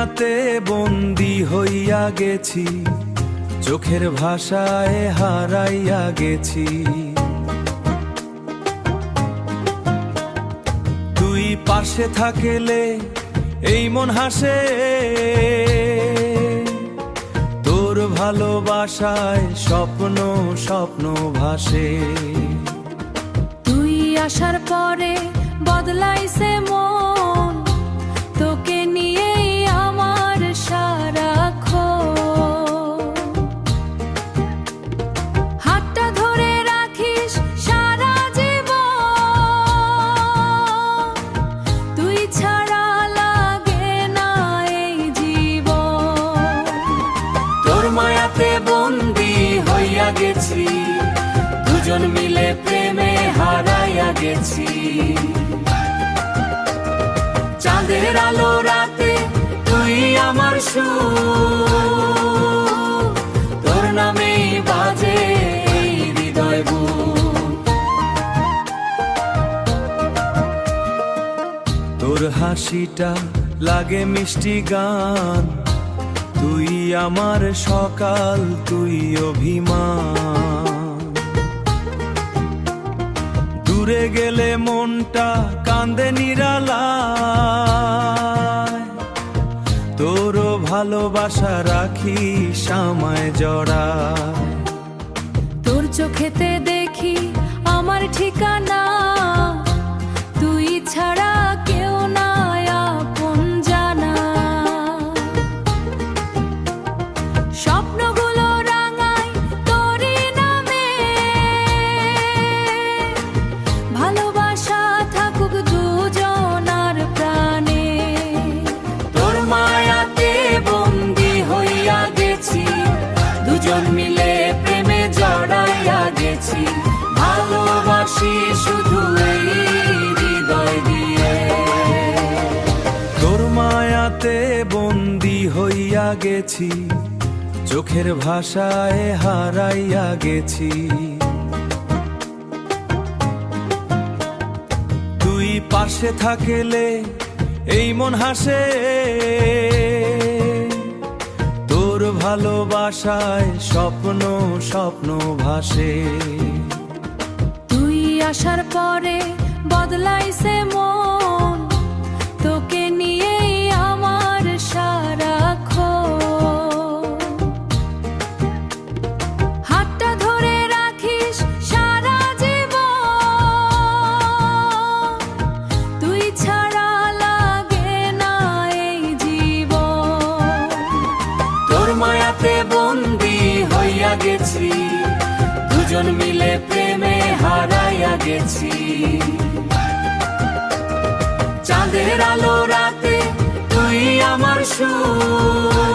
মায়াতে বন্দী হইয়া গেছি, চোখের ভাষায় হারাইয়া গেছি। তুই পাশে থাকলে এই মন হাসে, তোর ভালোবাসায় স্বপ্ন স্বপ্ন ভাসে। তুই আসার পরে বদলাইছে মন, তোকে নিয়েই আমার সারাক্ষণ। হাতটা ধরে রাখিস সারা জীবন, তুই ছাড়া লাগে না এই জীবন। তোর মায়াতে বন্দী হইয়া গেছি, দুজন মিলে প্রেমে হারাইয়া গেছি। চাঁদের আলো রাতে তুই আমার সুর, তোর নামেই বাজে এই হৃদয় বুক। তোর হাসিটা লাগে মিষ্টি গান, তুই আমার সকাল, তুই অভিমান। দূরে গেলে মনটা কান্দে নিরালায়, তোরও ভালোবাসা রাখি আমায় জড়ায়। তোর চোখেতে দেখি আমার ঠিকানা, তুই ছাড়া কেউ নাই আপন জানা। স্বপ্নগুলো রাঙাই তোরই নামে, ভালোবাসা থাকুক দুজনার প্রাণে। তোর মায়াতে বন্দী হইয়া গেছি, দুজন মিলে প্রেমে জড়াইয়া গেছি। ভালোবাসি শুধু এই হৃদয় দিয়ে। তোর মায়াতে বন্দী হইয়া গেছি, চোখের ভাষায় হারাইয়া গেছি। তুই পাশে থাকলে এই মন হাসে, তোর ভালোবাসায় স্বপ্ন স্বপ্ন ভাসে। তুই আসার পরে বদলাইছে মন, তোকে নিয়েই আমার সারাক্ষণ। হাতটা ধরে রাখিস সারা জীবন, তুই ছাড়া লাগে না এই জীবন। তোর মায়াতে বন্দী হইয়া গেছি, দুজন মিলে প্রেমে হারাইয়া গেছি। চাঁদের আলো রাতে তুই আমার সুর,